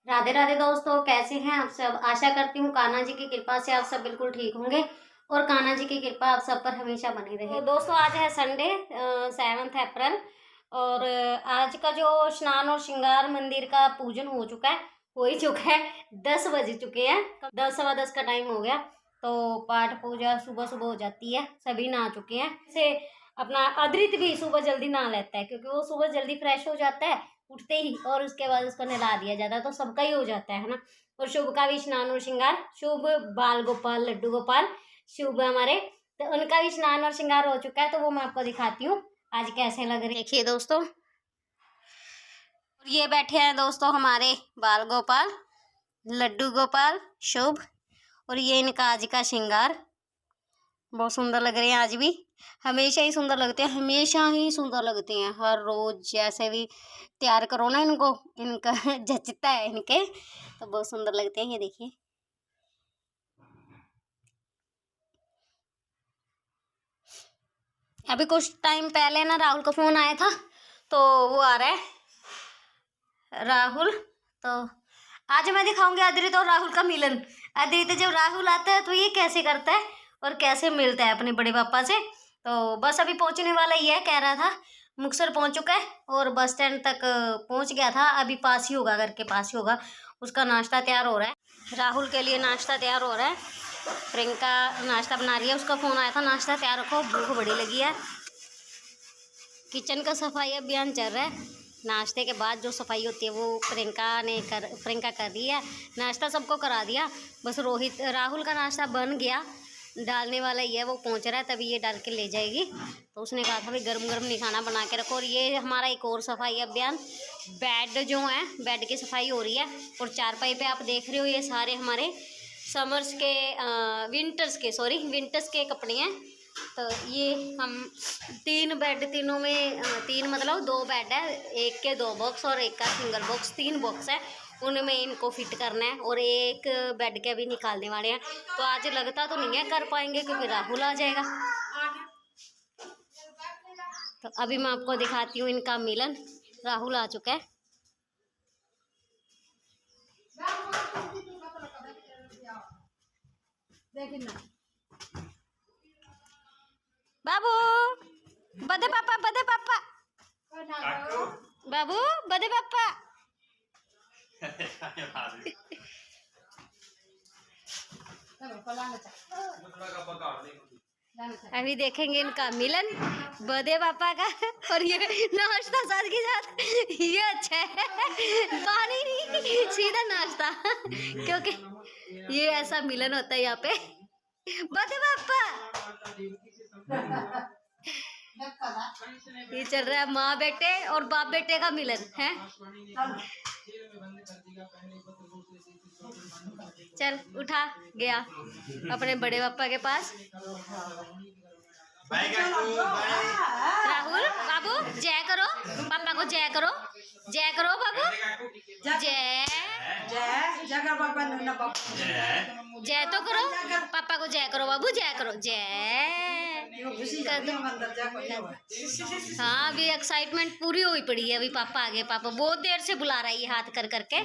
राधे राधे दोस्तों, कैसे हैं आप सब। आशा करती हूँ कान्हा जी की कृपा से आप सब बिल्कुल ठीक होंगे और कान्हा जी की कृपा आप सब पर हमेशा बनी रहे। तो दोस्तों आज है संडे 7 अप्रैल और आज का जो स्नान और श्रृंगार मंदिर का पूजन हो चुका है, हो ही चुका है। 10 बज चुके हैं, 10 सवा 10 का टाइम हो गया। तो पाठ पूजा सुबह सुबह हो जाती है, सभी नहा चुके हैं। से अपना अदृत भी सुबह जल्दी नहा लेता है क्योंकि वो सुबह जल्दी फ्रेश हो जाता है उठते ही, और उसके बाद उसको नहला दिया जाता है तो सबका ही हो जाता है ना। और शुभ का भी स्नान और श्रृंगार, शुभ बाल गोपाल लड्डू गोपाल शुभ हमारे, तो उनका भी स्नान और श्रृंगार हो चुका है। तो वो मैं आपको दिखाती हूँ आज कैसे लग रही है। देखिए दोस्तों, ये बैठे हैं दोस्तों हमारे बाल गोपाल लड्डू गोपाल शुभ, और ये इनका आज का श्रृंगार। बहुत सुंदर लग रहे हैं आज भी, हमेशा ही सुंदर लगते हैं, हमेशा ही सुंदर लगते हैं। हर रोज जैसे भी तैयार करो ना इनको, इनका जचता है इनके, तो बहुत सुंदर लगते हैं। ये देखिए अभी कुछ टाइम पहले ना राहुल का फोन आया था, तो वो आ रहा है राहुल। तो आज मैं दिखाऊंगी अद्रित और राहुल का मिलन। अद्रित जब राहुल आता है तो ये कैसे करता है और कैसे मिलता है अपने बड़े पापा से। तो बस अभी पहुंचने वाला ही है, कह रहा था मुक्तसर पहुंच चुका है और बस स्टैंड तक पहुंच गया था। अभी पास ही होगा, घर के पास ही होगा। उसका नाश्ता तैयार हो रहा है, राहुल के लिए नाश्ता तैयार हो रहा है। प्रियंका नाश्ता बना रही है, उसका फ़ोन आया था नाश्ता तैयार रखो, भूख बड़ी लगी है। किचन का सफाई अभियान चल रहा है। नाश्ते के बाद जो सफाई होती है वो प्रियंका कर रही है। नाश्ता सबको करा दिया, बस राहुल का नाश्ता बन गया, डालने वाला ही है, वो पहुंच रहा है तभी ये डाल के ले जाएगी। तो उसने कहा था भाई गरम गरम नहीं खाना, बना के रखो। और ये हमारा एक और सफाई अभियान, बेड जो है बेड की सफाई हो रही है। और चारपाई पे आप देख रहे हो ये सारे हमारे समर्स के विंटर्स के कपड़े हैं। तो ये हम 3 बेड, तीनों में 3 मतलब 2 बेड है, एक के 2 बॉक्स और एक का सिंगल बॉक्स, 3 बॉक्स है, उनमें इनको फिट करना है। और एक बेड के अभी निकालने वाले हैं। तो आज लगता तो नहीं है कर पाएंगे क्योंकि राहुल आ जाएगा। तो अभी मैं आपको दिखाती हूँ इनका मिलन। राहुल आ चुका है। बाबू बदे पापा बाबू बदे पापा अभी देखेंगे इनका मिलन बदे पापा का। और ये नाश्ता साथ के साथ, ये अच्छा है, पानी नहीं सीधा नाश्ता, क्योंकि ये ऐसा मिलन होता है यहाँ पे। बदे पापा ये चल रहा है माँ बेटे और बाप बेटे का मिलन है। चल उठा गया अपने बड़े पापा के पास। राहुल बाबू जय करो, पापा को जय करो, जय करो बाबू, जय जय जय पापा, जय तो करो, पापा को जय करो बाबू, जय करो, जय कर दो। हाँ अभी एक्साइटमेंट पूरी हुई पड़ी है। अभी पापा आ गए, पापा बहुत देर से बुला रहा है, ये हाथ कर करके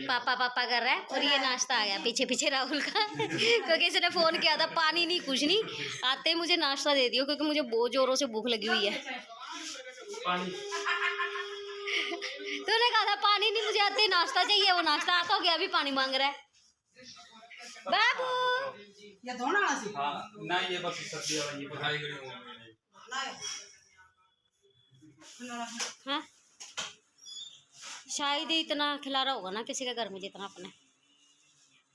पापा पापा कर रहा है। और ये नाश्ता आ गया पीछे पीछे राहुल का क्योंकि इसने फोन किया था, पानी नहीं कुछ नहीं, आते ही मुझे नाश्ता दे दियो क्योंकि मुझे बहुत जोरों से भूख लगी हुई है। तूने कहा था पानी नहीं, मुझे आते ही नाश्ता चाहिए, वो नाश्ता आता हो गया, अभी पानी मांग रहा है। बाबू ये धोना सी हां ना, ये बस सब्जी वाली पकाई गई है। हाँ शायद ही इतना खिलारा होगा ना किसी के घर में जितना अपने,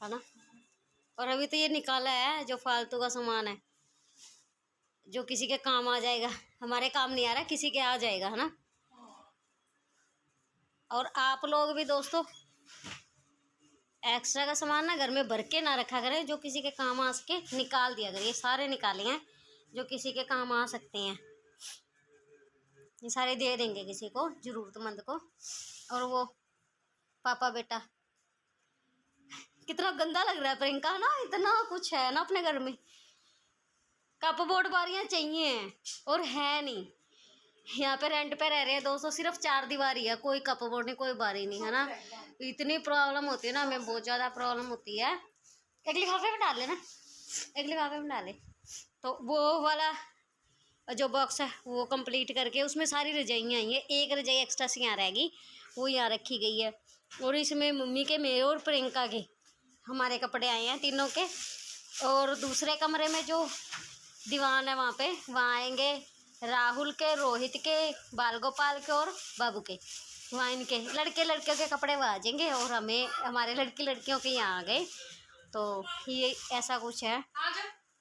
है ना। और अभी तो ये निकाला है जो फालतू का सामान है, जो किसी के काम आ जाएगा। हमारे काम नहीं आ रहा, किसी के आ जाएगा, है ना। और आप लोग भी दोस्तों एक्स्ट्रा का सामान ना घर में भर के ना रखा करें, जो किसी के काम आ सके निकाल दिया करें। ये सारे निकाले हैं जो किसी के काम आ सकते हैं, ये सारे दे देंगे किसी को ज़रूरतमंद को। और वो पापा बेटा कितना गंदा लग रहा है प्रियंका ना, इतना कुछ है ना अपने घर में, कप बोर्ड बारियाँ चाहिए और है नहीं। यहाँ पे रेंट पे रह रहे हैं दोस्तों, सिर्फ 4 दीवारी है, कोई कप बोर्ड नहीं, कोई बारी नहीं, है ना। इतनी प्रॉब्लम होती है ना, हमें बहुत ज़्यादा प्रॉब्लम होती है। एक लिफाफे में डाल लेना, एक लिफाफे में डाले। तो वो वाला जो बॉक्स है वो कंप्लीट करके उसमें सारी रजाइयाँ आई हैं, एक रजाई एक्स्ट्रा से यहाँ रहेगी, वो यहाँ रखी गई है। और इसमें मम्मी के, मेरे और प्रियंका के हमारे कपड़े आए हैं तीनों के। और दूसरे कमरे में जो दीवान है वहाँ आएंगे राहुल के, रोहित के, बाल गोपाल के और बाबू के। वहाँ इनके लड़कियों के कपड़े वहाँ आ जाएंगे और हमें हमारे लड़कियों के यहाँ आ गए। तो ये ऐसा कुछ है।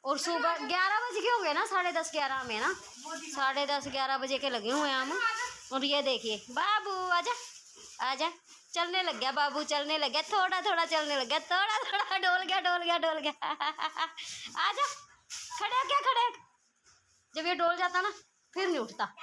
और सुबह 11 बज के होंगे ना, 10:30 11 में ना, 10:30 11 बजे के लगे हुए हैं हम। और ये देखिए बाबू आजा आजा, चलने लग गया बाबू, चलने लग गया, थोड़ा थोड़ा चलने लग गया, थोड़ा थोड़ा डोल गया आजा, खड़े हो क्या, खड़े। जब ये डोल जाता ना फिर नहीं उठता।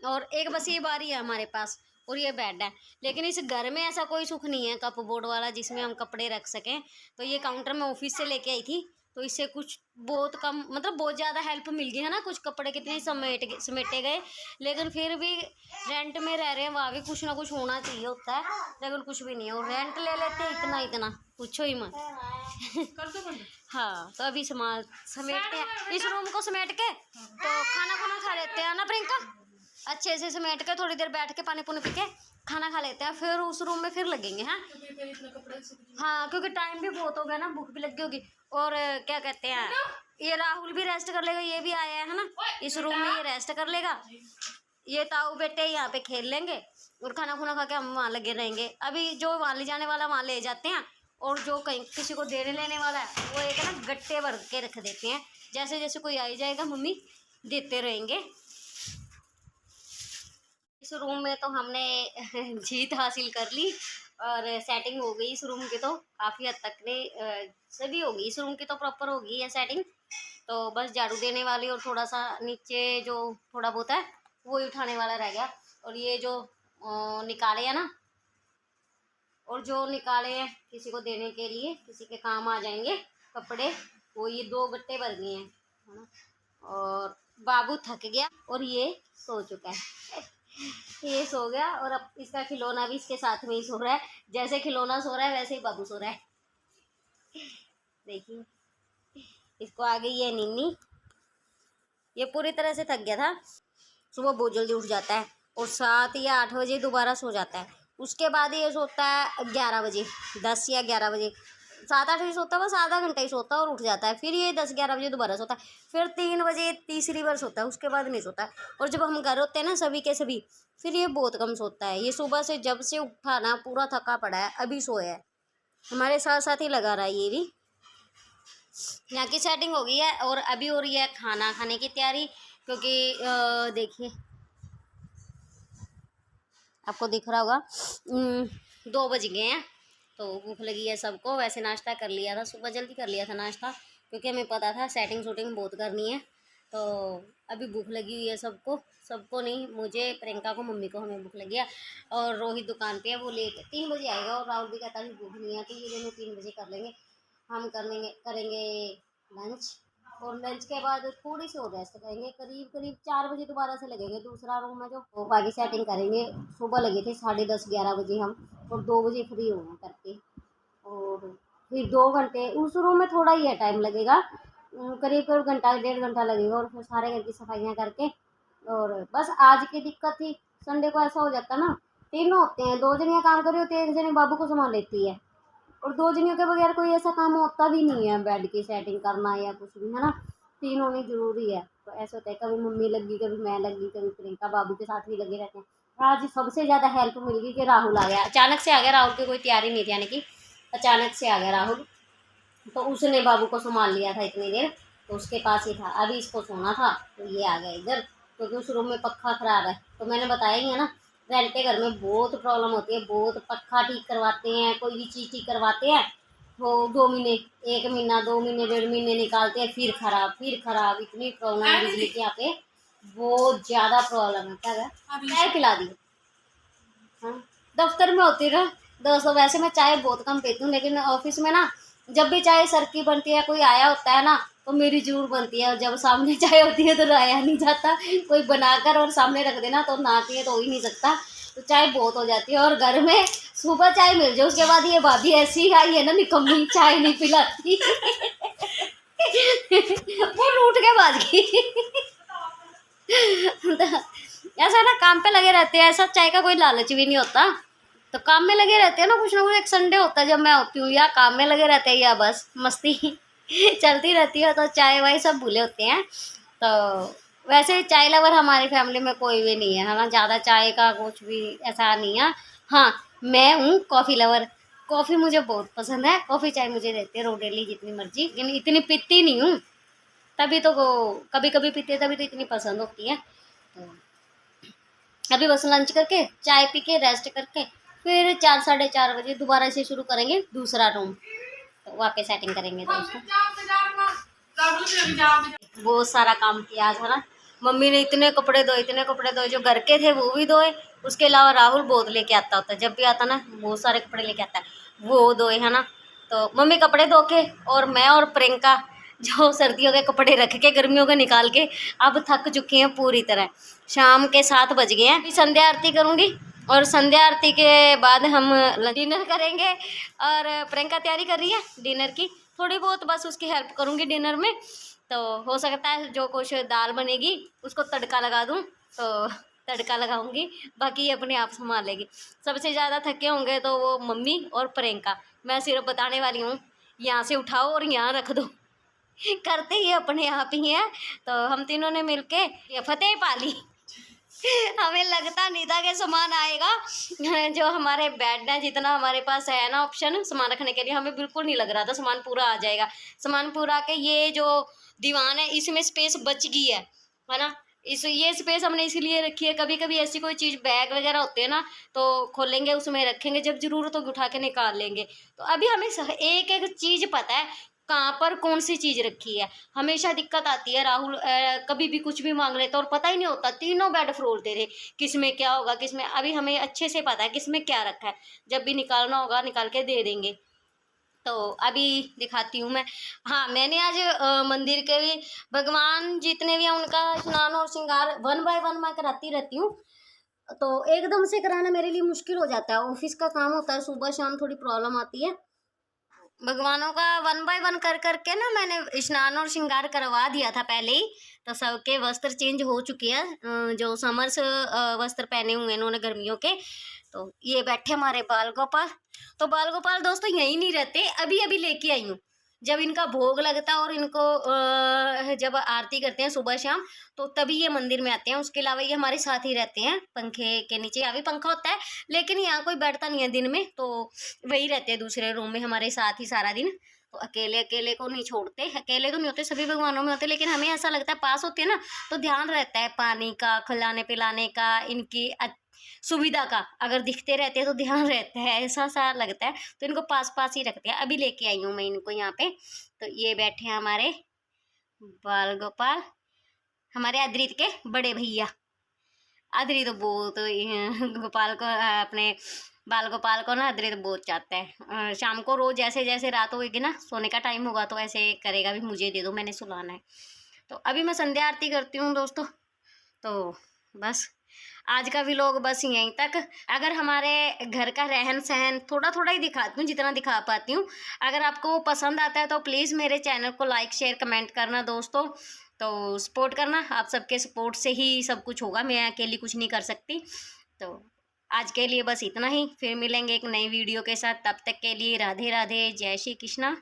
और एक बस ये बारी है हमारे पास और ये बेड है। लेकिन इस घर में ऐसा कोई सुख नहीं है कप बोर्ड वाला जिसमें हम कपड़े रख सकें। तो ये काउंटर मैं ऑफिस से लेके आई थी, तो इससे कुछ बहुत कम, मतलब बहुत ज़्यादा हेल्प मिल गई है ना। कुछ कपड़े कितने समेटे गए, लेकिन फिर भी रेंट में रह रहे हैं, वहाँ भी कुछ ना कुछ होना चाहिए होता है, लेकिन कुछ भी नहीं है। और रेंट ले लेते हैं इतना पूछो ही मत। हाँ, तो अभी समेटते हैं इस रूम को, समेट के तो खाना खा लेते हैं ना प्रियंका, अच्छे से समेट के थोड़ी देर बैठ के पानी पुनी पी के खाना खा लेते हैं, फिर उस रूम में फिर लगेंगे। हाँ, क्योंकि टाइम भी बहुत हो गया ना, भूख भी लगी होगी। और क्या कहते हैं, ये राहुल भी रेस्ट कर लेगा, ये भी आया है ना इस रूम में, ये रेस्ट कर लेगा। ये ताऊ बेटे यहाँ पे खेल लेंगे और खाना खा के हम वहाँ लगे रहेंगे। अभी जो वहाँ ले जाने वाला वहाँ ले जाते हैं, और जो कहीं किसी को देने लेने वाला है वो एक ना गट्टे भर के रख देते हैं, जैसे जैसे कोई आ जाएगा मम्मी देते रहेंगे। इस रूम में तो हमने जीत हासिल कर ली और सेटिंग हो गई इस रूम की, तो काफ़ी हद तक ने सभी होगी इस रूम की, तो प्रॉपर हो गई है सेटिंग। तो बस झाड़ू देने वाली और थोड़ा सा नीचे जो थोड़ा बहुत है वो ही उठाने वाला रह गया। और ये जो निकाले हैं ना, और जो निकाले हैं किसी को देने के लिए, किसी के काम आ जाएंगे कपड़े, वो ये 2 गट्टे भर गए हैं, है ना। और बाबू थक गया और ये सो चुका है। ये सो गया और अब इसका खिलौना भी इसके साथ में ही सो रहा है। जैसे खिलौना सो रहा है वैसे ही बाबू सो रहा है। देखिए, इसको आ गई है नींद। ये पूरी तरह से थक गया था। सुबह बहुत जल्दी उठ जाता है और 7 या 8 बजे दोबारा सो जाता है। उसके बाद ये सोता है 11 बजे, 10 या 11 बजे, 7-8 बजे सोता है, बस आधा घंटा ही सोता है और उठ जाता है। फिर ये 10-11 बजे दोबारा सोता है, फिर 3 बजे तीसरी बार सोता है, उसके बाद नहीं सोता है। और जब हम घर होते हैं ना सभी के सभी, फिर ये बहुत कम सोता है। ये सुबह से जब से उठा ना पूरा थका पड़ा है, अभी सोया है, हमारे साथ साथ ही लगा रहा है। ये भी यहाँ की सेटिंग हो गई है और अभी हो रही है खाना खाने की तैयारी, क्योंकि देखिए आपको दिख रहा होगा 2 बज गए हैं, तो भूख लगी है सबको। वैसे नाश्ता कर लिया था, सुबह जल्दी कर लिया था नाश्ता, क्योंकि हमें पता था सेटिंग शूटिंग बहुत करनी है। तो अभी भूख लगी हुई है सबको नहीं, मुझे, प्रियंका को, मम्मी को, हमें भूख लगी है। और रोहित दुकान पे है, वो लेट 3 बजे आएगा। और राहुल भी कहता है भूख नहीं है, तो ये दोनों 3 बजे कर लेंगे। हम करेंगे लंच, और लंच के बाद थोड़ी सी और रेस्ट करेंगे। करीब 4 बजे दोबारा से लगेंगे दूसरा रूम है जो, वो बाकी सेटिंग करेंगे। सुबह लगे थे 10:30-11 बजे हम, और 2 बजे फ्री होना करके। और फिर 2 घंटे उस रूम में, थोड़ा ही है टाइम लगेगा, करीब घंटा 1.5 घंटा लगेगा। और फिर सारे घर की सफाइयाँ करके, और बस आज की दिक्कत थी, संडे को ऐसा हो जाता ना, तीनों होते हैं, 2 जनियाँ काम कर रही होती है, एक जनी बाबू को संभाल लेती है, और 2 जनियों के बगैर कोई ऐसा काम होता भी नहीं है, बेड की सेटिंग करना या कुछ भी, है ना। 3 होनी जरूरी है। तो ऐसा होता है, कभी मम्मी लगी, कभी मैं लगी, कभी प्रियंका बाबू के साथ भी लगे रहते हैं। आज सबसे ज़्यादा हेल्प मिल गई कि राहुल आ गया, अचानक से आ गया। राहुल की कोई तैयारी नहीं थी, यानी कि अचानक से आ गया राहुल, तो उसने बाबू को संभाल लिया था इतनी देर, तो उसके पास ही था। अभी इसको सोना था तो ये आ गया इधर, क्योंकि उस रूम में पक्खा ख़राब है। तो मैंने बताया ही है ना, रेंट के घर में बहुत प्रॉब्लम होती है, बहुत पक्खा ठीक करवाते हैं, कोई भी चीज़ ठीक करवाते हैं, वो 2 महीने, 1 महीना, 2 महीने, 1.5 महीने निकालते हैं, फिर खराब। इतनी प्रॉब्लम है बिजली के यहाँ पे, बहुत ज़्यादा प्रॉब्लम है। क्या चाय पिला दी, हाँ दफ्तर में होती ना दोस्तों। वैसे मैं चाय बहुत कम पीती हूँ, लेकिन ऑफिस में ना जब भी चाय सर की बनती है, कोई आया होता है ना, तो मेरी जरूर बनती है। जब सामने चाय होती है तो लाया नहीं जाता, कोई बनाकर और सामने रख देना तो ना पिए तो हो ही नहीं सकता। तो चाय बहुत हो जाती है। और घर में सुबह चाय मिल जाए, उसके बाद ये भाभी ऐसी आई है ना निकम्मी, चाय नहीं पिलाती। वो रूठ के भाग गई। ऐसा ना काम पे लगे रहते हैं, ऐसा चाय का कोई लालच भी नहीं होता। तो काम में लगे रहते हैं ना कुछ एक संडे होता है जब मैं होती हूँ, या काम में लगे रहते हैं या बस मस्ती चलती रहती है, तो चाय वाय सब भूले होते हैं। तो वैसे चाय लवर हमारी फैमिली में कोई भी नहीं है ना, ज़्यादा चाय का कुछ भी ऐसा नहीं है। हाँ, मैं हूँ कॉफ़ी लवर, कॉफ़ी मुझे बहुत पसंद है, कॉफ़ी चाय मुझे देते हैं डेली जितनी मर्जी, लेकिन इतनी पीती नहीं हूँ, तभी तो कभी कभी पीते तभी तो इतनी पसंद होती है। तो अभी बस लंच करके चाय पी के रेस्ट करके फिर 4 साढ़े 4 बजे दोबारा से शुरू करेंगे दूसरा रूम, तो वापस सेटिंग करेंगे दोस्तों। बहुत सारा काम किया आज है ना, मम्मी ने इतने कपड़े धोए जो घर के थे वो भी धोए, उसके अलावा राहुल बहुत लेके आता होता है, जब भी आता ना बहुत सारे कपड़े लेके आता है, वो धोए है ना। तो मम्मी कपड़े धो के, और मैं और प्रियंका जो सर्दियों के कपड़े रख के गर्मियों के निकाल के अब थक चुकी हैं पूरी तरह। शाम के 7 बज गए हैं, अभी संध्या आरती करूँगी और संध्या आरती के बाद हम डिनर करेंगे। और प्रियंका तैयारी कर रही है डिनर की, थोड़ी बहुत बस उसकी हेल्प करूँगी डिनर में। तो हो सकता है जो कुछ दाल बनेगी उसको तड़का लगा दूँ, तो तड़का लगाऊंगी, बाकी ये अपने आप संभाल लेगी। सबसे ज़्यादा थके होंगे तो वो मम्मी और प्रियंका, मैं सिर्फ बताने वाली हूँ यहाँ से उठाओ और यहाँ रख दो, करते ही अपने आप ही हैं। तो हम तीनों ने मिलके ये फतेह पा ली। हमें लगता नहीं था कि सामान आएगा, जो हमारे बेड है जितना हमारे पास है ना ऑप्शन सामान रखने के लिए, हमें बिल्कुल नहीं लग रहा था सामान पूरा आ जाएगा। सामान पूरा के ये जो दीवान है इसमें स्पेस बच गई है ना, ये स्पेस हमने इसीलिए रखी है। कभी कभी ऐसी कोई चीज़ बैग वगैरह होते हैं ना तो खोलेंगे उसमें रखेंगे, जब ज़रूरत होगी उठा के निकाल लेंगे। तो अभी हमें एक एक चीज़ पता है कहाँ पर कौन सी चीज़ रखी है। हमेशा दिक्कत आती है, राहुल कभी भी कुछ भी मांग लेता और पता ही नहीं होता, तीनों बेड फरोलते थे किस में क्या होगा किस में। अभी हमें अच्छे से पता है किस में क्या रखा है, जब भी निकालना होगा निकाल के दे देंगे। तो अभी दिखाती हूँ मैं। हाँ, मैंने आज मंदिर के भी भगवान जितने भी हैं उनका स्नान और श्रृंगार 1 बाय 1 मैं कराती रहती हूँ। तो एकदम से कराना मेरे लिए मुश्किल हो जाता है, ऑफिस का काम होता है, सुबह शाम थोड़ी प्रॉब्लम आती है। भगवानों का 1 बाय 1 कर करके ना मैंने स्नान और श्रृंगार करवा दिया था पहले ही। तो सबके वस्त्र चेंज हो चुके हैं, जो समर्स वस्त्र पहने हुए हैं इन्होंने गर्मियों के। तो ये बैठे हमारे बाल गोपाल। तो बाल गोपाल दोस्तों यहीं नहीं रहते, अभी अभी लेके आई हूँ। जब इनका भोग लगता है और इनको जब आरती करते हैं सुबह शाम तो तभी ये मंदिर में आते हैं। उसके अलावा ये हमारे साथ ही रहते हैं पंखे के नीचे, यहाँ भी पंखा होता है लेकिन यहाँ कोई बैठता नहीं है दिन में, तो वही रहते हैं दूसरे रूम में हमारे साथ ही सारा दिन। तो अकेले अकेले को नहीं छोड़ते, अकेले तो नहीं होते, सभी भगवानों में होते, लेकिन हमें ऐसा लगता है पास होते हैं ना तो ध्यान रहता है पानी का, खिलाने पिलाने का, इनकी सुविधा का। अगर दिखते रहते हैं तो ध्यान रहता है, ऐसा सा लगता है, तो इनको पास पास ही रखते हैं। अभी लेके आई हूँ मैं इनको यहाँ पे। तो ये बैठे हैं हमारे बाल गोपाल, हमारे अद्रित के बड़े भैया। अद्रित तो बहुत गोपाल को अपने बाल गोपाल को ना अद्रित बहुत चाहता है। शाम को रोज जैसे जैसे रात होगी ना सोने का टाइम होगा तो ऐसे करेगा भी, मुझे दे दो मैंने सुलाना है। तो अभी मैं संध्या आरती करती हूँ दोस्तों। तो बस आज का व्लॉग बस यहीं तक। अगर हमारे घर का रहन सहन थोड़ा थोड़ा ही दिखाती हूँ जितना दिखा पाती हूँ, अगर आपको वो पसंद आता है तो प्लीज़ मेरे चैनल को लाइक शेयर कमेंट करना दोस्तों। तो सपोर्ट करना, आप सबके सपोर्ट से ही सब कुछ होगा, मैं अकेली कुछ नहीं कर सकती। तो आज के लिए बस इतना ही, फिर मिलेंगे एक नई वीडियो के साथ, तब तक के लिए राधे राधे, जय श्री कृष्णा।